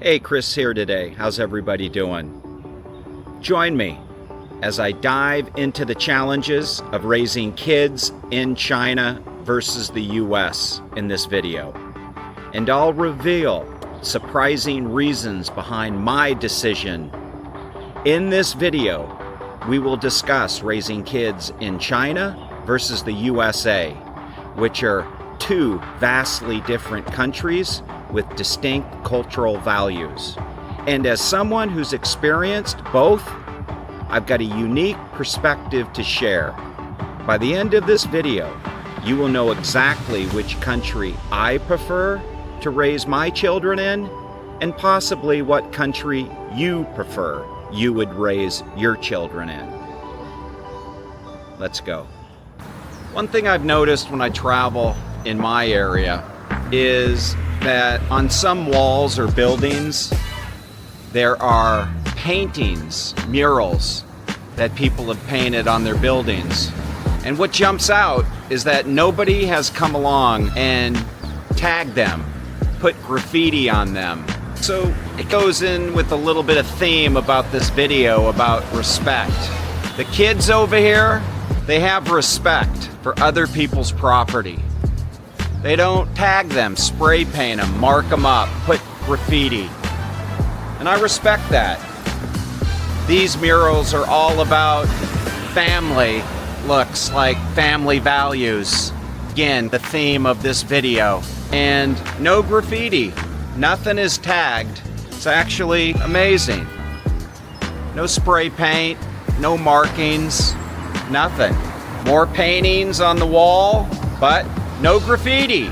Hey, Chris here today. How's everybody doing? Join me as I dive into the challenges of raising kids in China versus the US in this video. And I'll reveal surprising reasons behind my decision. In this video, we will discuss raising kids in China versus the USA, which are two vastly different countries with distinct cultural values. And as someone who's experienced both, I've got a unique perspective to share. By the end of this video, you will know exactly which country I prefer to raise my children in, and possibly what country you prefer you would raise your children in. Let's go. One thing I've noticed when I travel in my area is that on some walls or buildings, there are paintings, murals that people have painted on their buildings. And what jumps out is that nobody has come along and tagged them, put graffiti on them. So it goes in with a little bit of theme about this video about respect. The kids over here, they have respect for other people's property. They don't tag them, spray paint them, mark them up, put graffiti. And I respect that. These murals are all about family, looks like family values. Again, the theme of this video. And no graffiti, nothing is tagged. It's actually amazing. No spray paint, no markings, nothing. More paintings on the wall, but no graffiti.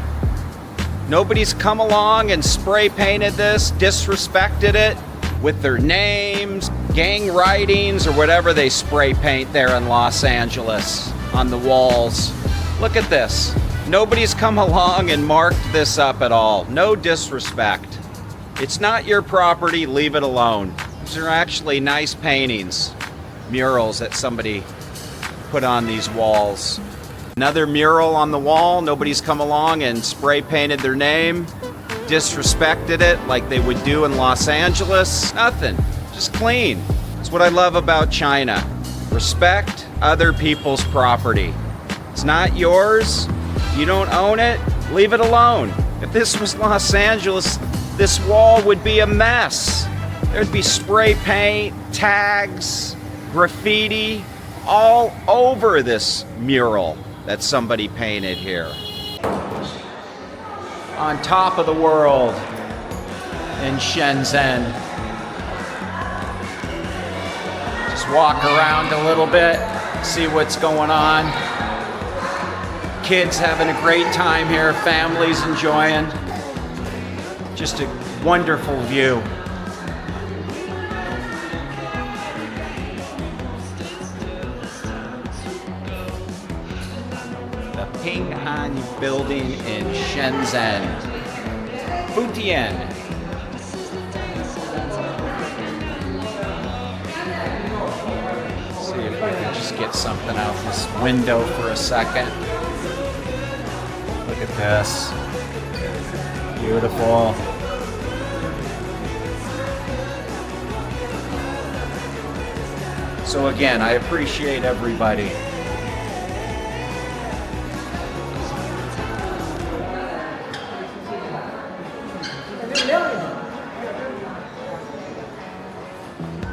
Nobody's come along and spray painted this, disrespected it with their names, gang writings, or whatever they spray paint there in Los Angeles on the walls. Look at this. Nobody's come along and marked this up at all. No disrespect. It's not your property, leave it alone. These are actually nice paintings, murals that somebody put on these walls. Another mural on the wall, nobody's come along and spray painted their name, disrespected it like they would do in Los Angeles. Nothing, just clean. That's what I love about China. Respect other people's property. It's not yours, you don't own it, leave it alone. If this was Los Angeles, this wall would be a mess. There'd be spray paint, tags, graffiti, all over this mural that somebody painted here. On top of the world in Shenzhen. Just walk around a little bit, see what's going on. Kids having a great time here, families enjoying. Just a wonderful view. Ping'an building in Shenzhen, Futian. See if we can just get something out this window for a second. Look at this. Beautiful. So again, I appreciate everybody.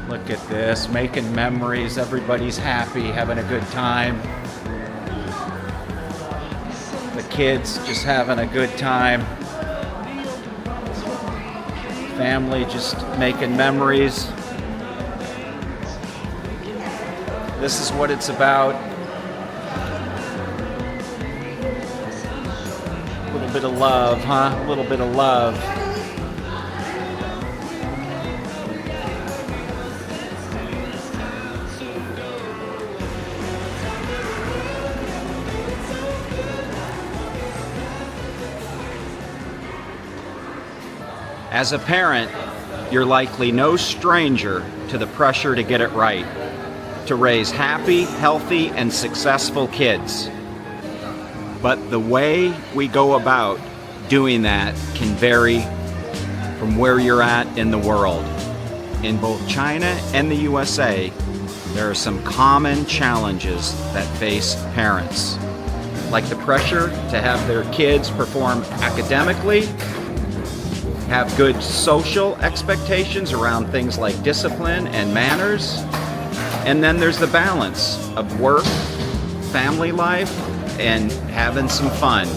Look at this, making memories, everybody's happy, having a good time. The kids just having a good time. Family just making memories. This is what it's about. A little bit of love, huh? A little bit of love. As a parent, you're likely no stranger to the pressure to get it right, to raise happy, healthy, and successful kids. But the way we go about doing that can vary from where you're at in the world. In both China and the USA, there are some common challenges that face parents, like the pressure to have their kids perform academically, have good social expectations around things like discipline and manners, and then there's the balance of work, family life, and having some fun.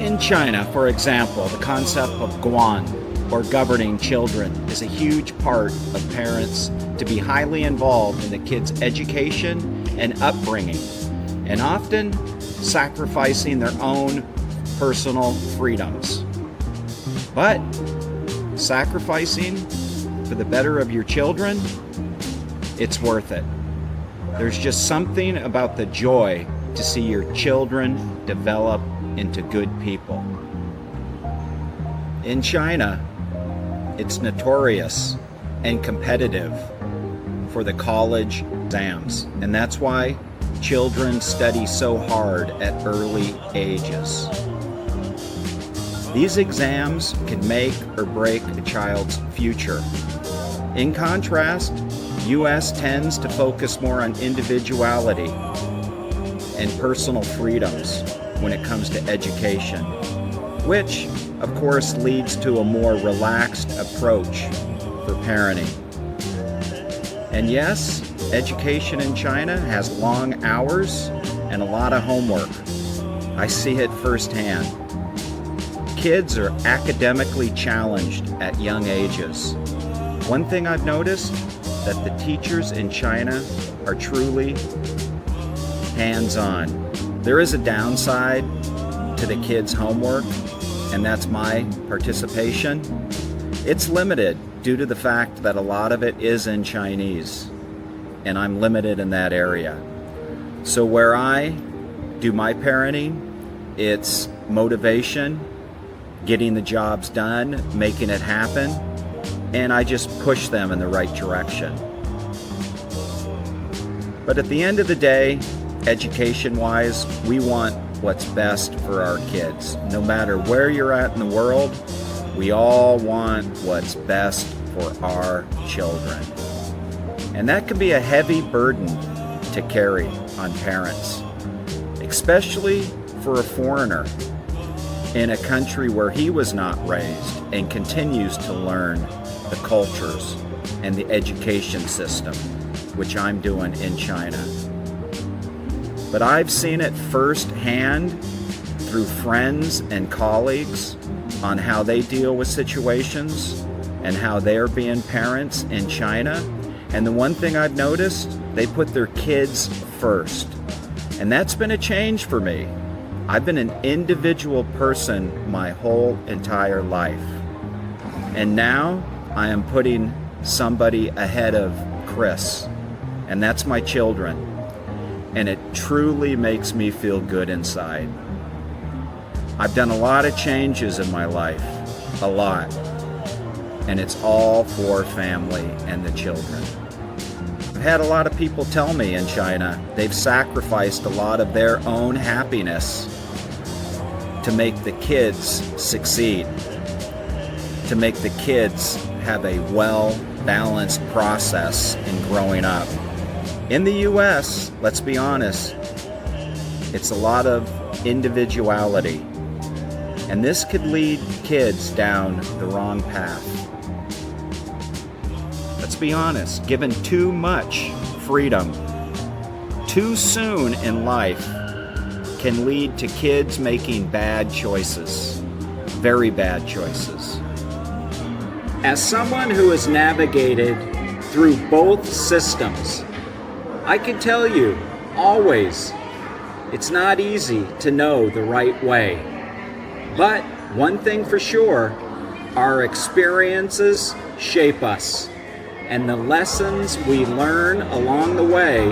In China, for example, the concept of guan, or governing children, is a huge part of parents to be highly involved in the kids' education and upbringing, and often sacrificing their own personal freedoms. But sacrificing for the better of your children, it's worth it. There's just something about the joy to see your children develop into good people. In China, it's notorious and competitive for the college exams, and that's why children study so hard at early ages. These exams can make or break a child's future. In contrast, US tends to focus more on individuality and personal freedoms when it comes to education, which of course leads to a more relaxed approach for parenting. And yes, education in China has long hours and a lot of homework. I see it firsthand. Kids are academically challenged at young ages. One thing I've noticed, that the teachers in China are truly hands-on. There is a downside to the kids' homework, and that's my participation. It's limited due to the fact that a lot of it is in Chinese, and I'm limited in that area. So where I do my parenting, it's motivation, getting the jobs done, making it happen, and I just push them in the right direction. But at the end of the day, education-wise, we want what's best for our kids. No matter where you're at in the world, we all want what's best for our children. And that can be a heavy burden to carry on parents, especially for a foreigner in a country where he was not raised and continues to learn the cultures and the education system, which I'm doing in China. But I've seen it firsthand through friends and colleagues on how they deal with situations and how they're being parents in China. And the one thing I've noticed, they put their kids first. And that's been a change for me. I've been an individual person my whole entire life. And now I am putting somebody ahead of Chris, and that's my children. And it truly makes me feel good inside. I've done a lot of changes in my life, a lot. And it's all for family and the children. I've had a lot of people tell me in China they've sacrificed a lot of their own happiness to make the kids succeed, to make the kids have a well-balanced process in growing up. In the US, let's be honest, it's a lot of individuality, and this could lead kids down the wrong path. Let's be honest, given too much freedom too soon in life can lead to kids making bad choices, very bad choices. As someone who has navigated through both systems, I can tell you, always, it's not easy to know the right way. But one thing for sure, our experiences shape us, and the lessons we learn along the way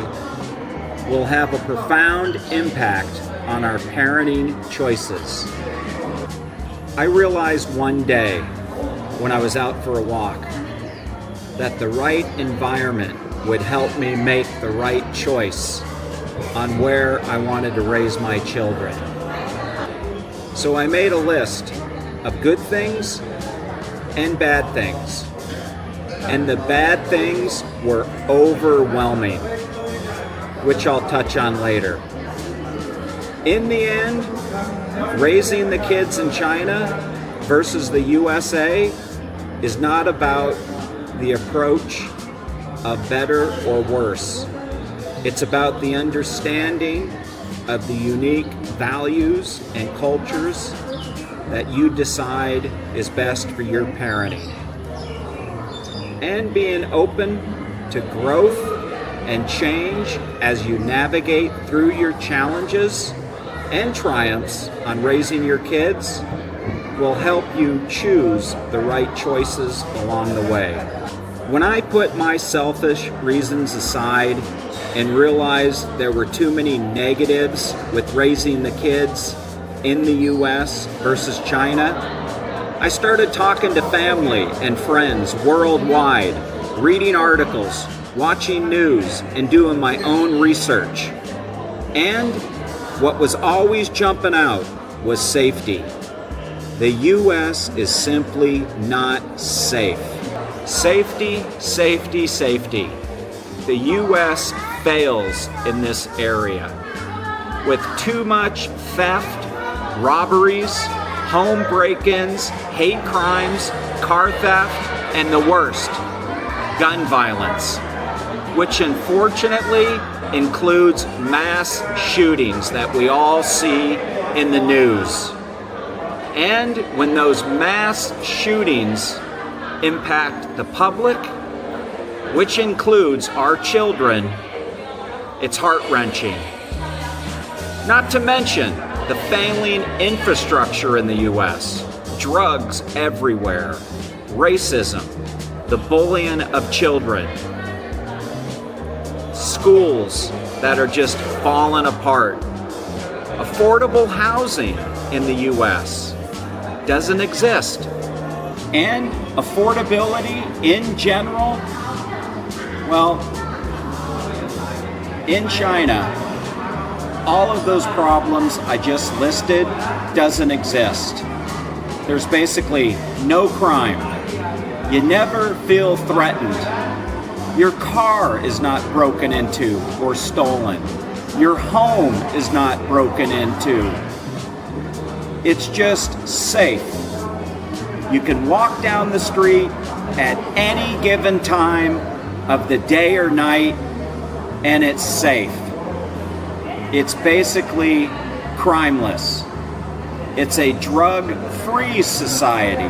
will have a profound impact on our parenting choices. I realized one day when I was out for a walk that the right environment would help me make the right choice on where I wanted to raise my children. So I made a list of good things and bad things. And the bad things were overwhelming, which I'll touch on later. In the end, raising the kids in China versus the USA is not about the approach of better or worse. It's about the understanding of the unique values and cultures that you decide is best for your parenting. And being open to growth and change as you navigate through your challenges and triumphs on raising your kids will help you choose the right choices along the way. When I put my selfish reasons aside and realized there were too many negatives with raising the kids in the US versus China, I started talking to family and friends worldwide, reading articles, watching news, and doing my own research. And what was always jumping out was safety. The US is simply not safe. Safety, safety, safety. The US fails in this area with too much theft, robberies, home break-ins, hate crimes, car theft, and the worst, gun violence, which unfortunately includes mass shootings that we all see in the news. And when those mass shootings impact the public, which includes our children, it's heart-wrenching. Not to mention the failing infrastructure in the US, drugs everywhere, racism, the bullying of children, schools that are just falling apart. Affordable housing in the US doesn't exist. And affordability in general, well, in China, all of those problems I just listed doesn't exist. There's basically no crime. You never feel threatened. Your car is not broken into or stolen. Your home is not broken into. It's just safe. You can walk down the street at any given time of the day or night, and it's safe. It's basically crimeless. It's a drug-free society.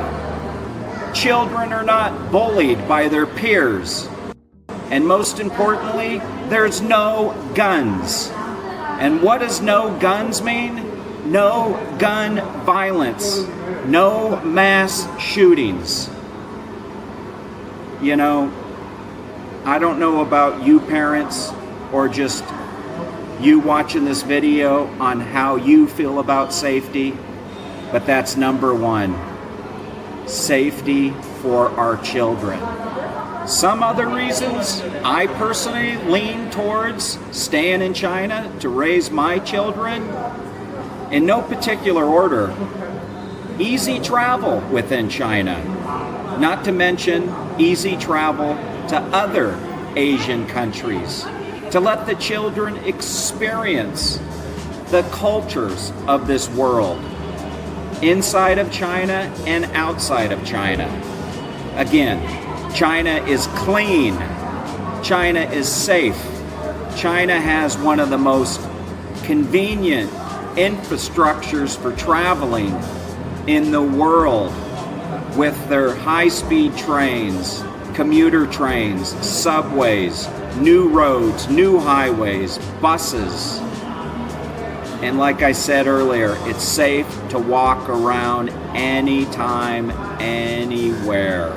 Children are not bullied by their peers. And most importantly, there's no guns. And what does no guns mean? No gun violence. No mass shootings. You know, I don't know about you parents or just you watching this video on how you feel about safety, but that's number one. Safety for our children. Some other reasons I personally lean towards staying in China to raise my children, in no particular order. Easy travel within China, not to mention easy travel to other Asian countries, to let the children experience the cultures of this world, inside of China and outside of China. Again, China is clean. China is safe. China has one of the most convenient infrastructures for traveling in the world, with their high-speed trains, commuter trains, subways, new roads, new highways, buses. And like I said earlier, it's safe to walk around anytime, anywhere.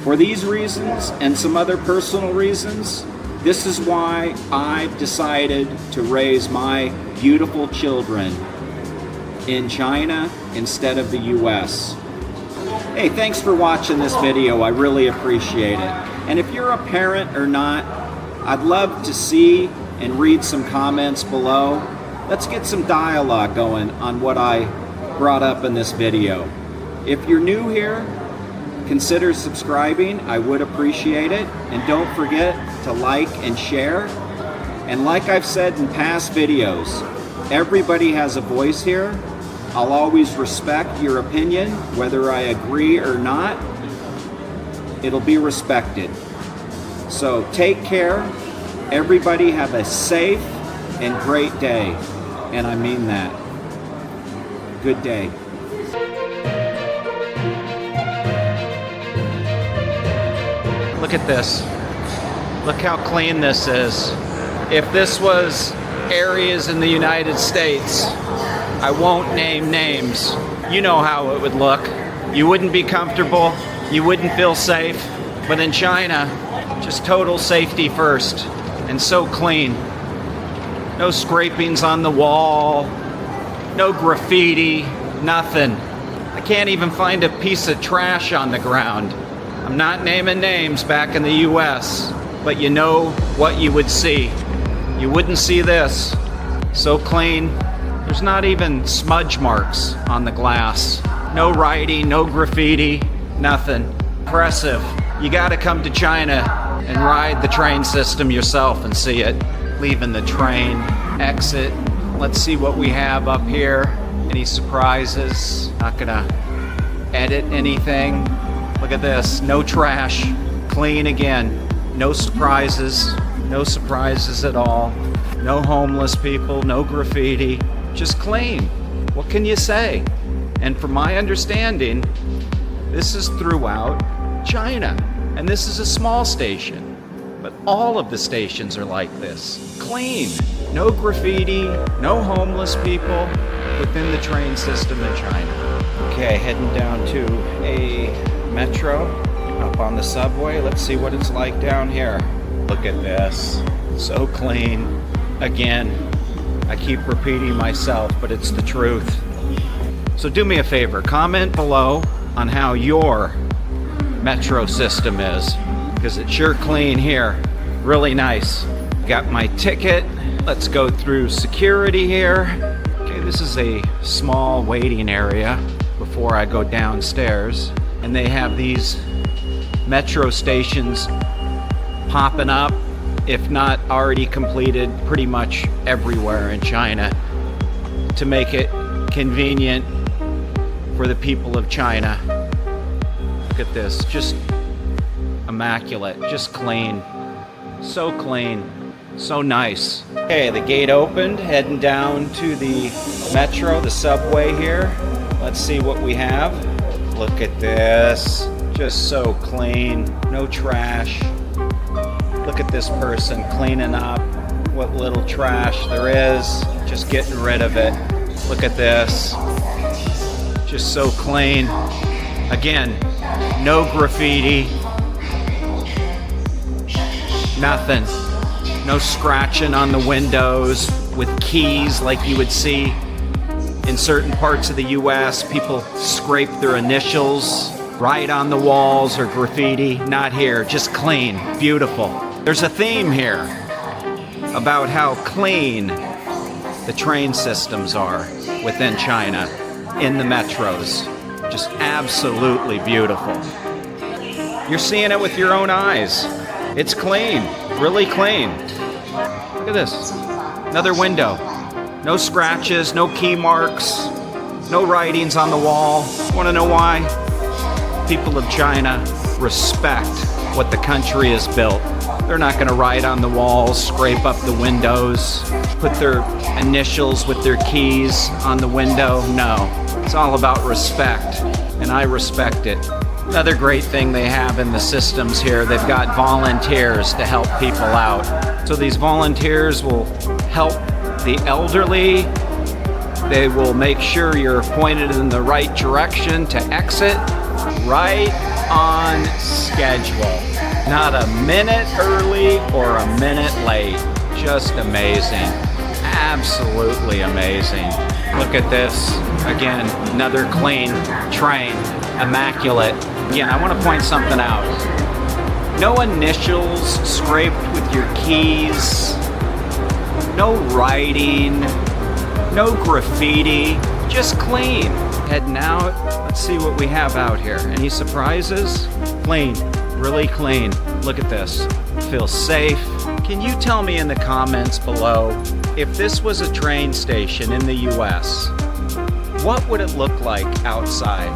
For these reasons and some other personal reasons, this is why I've decided to raise my beautiful children in China instead of the US. Hey, thanks for watching this video. I really appreciate it. And if you're a parent or not, I'd love to see and read some comments below. Let's get some dialogue going on what I brought up in this video. If you're new here, consider subscribing. I would appreciate it. And don't forget to like and share. And like I've said in past videos, everybody has a voice here. I'll always respect your opinion, whether I agree or not. It'll be respected. So take care. Everybody have a safe and great day. And I mean that. Good day. Look at this. Look how clean this is. If this was areas in the United States, I won't name names. You know how it would look. You wouldn't be comfortable. You wouldn't feel safe. But in China, just total safety first. And so clean. No scrapings on the wall. No graffiti. Nothing. I can't even find a piece of trash on the ground. I'm not naming names back in the US, but you know what you would see. You wouldn't see this. So clean. There's not even smudge marks on the glass. No writing, no graffiti, nothing. Impressive. You gotta come to China and ride the train system yourself and see it. Leaving the train, exit. Let's see what we have up here. Any surprises? Not gonna edit anything. Look at this, no trash, clean again. No surprises at all. No homeless people, no graffiti, just clean. What can you say? And from my understanding, this is throughout China. And this is a small station, but all of the stations are like this. Clean, no graffiti, no homeless people within the train system in China. Okay, heading down to a metro, up on the subway. Let's see what it's like down here. Look at this, so clean. Again, I keep repeating myself, but it's the truth. So do me a favor, comment below on how your metro system is, because it's sure clean here. Really nice. Got my ticket. Let's go through security here. Okay, this is a small waiting area before I go downstairs. And they have these metro stations popping up, if not already completed, pretty much everywhere in China to make it convenient for the people of China. Look at this, just immaculate, just clean, so nice. Okay, the gate opened, heading down to the metro, the subway here. Let's see what we have. Look at this, just so clean, no trash. Look at this person cleaning up what little trash there is, just getting rid of it. Look at this, just so clean. Again, no graffiti, nothing. No scratching on the windows with keys like you would see in certain parts of the US. People scrape their initials right on the walls or graffiti. Not here, just clean, beautiful. There's a theme here about how clean the train systems are within China, in the metros. Just absolutely beautiful. You're seeing it with your own eyes. It's clean, really clean. Look at this, another window. No scratches, no key marks, no writings on the wall. Want to know why? People of China respect what the country has built. They're not going to write on the walls, scrape up the windows, put their initials with their keys on the window. No, it's all about respect, and I respect it. Another great thing they have in the systems here, they've got volunteers to help people out. So these volunteers will help the elderly. They will make sure you're pointed in the right direction to exit, right on schedule. Not a minute early or a minute late. Just amazing. Absolutely amazing. Look at this. Again, another clean train. Immaculate. Again, I want to point something out. No initials scraped with your keys. No writing. No graffiti. Just clean. Heading out. Let's see what we have out here. Any surprises? Clean. Really clean. Look at this. Feels safe. Can you tell me in the comments below, if this was a train station in the US, what would it look like outside?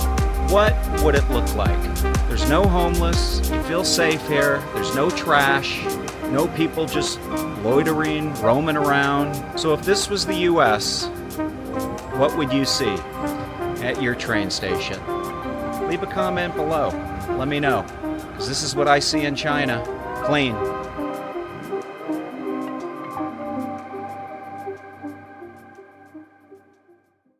What would it look like? There's no homeless. You feel safe here. There's no trash. No people just loitering, roaming around. So if this was the US, what would you see at your train station? Leave a comment below. Let me know. Because this is what I see in China. Clean.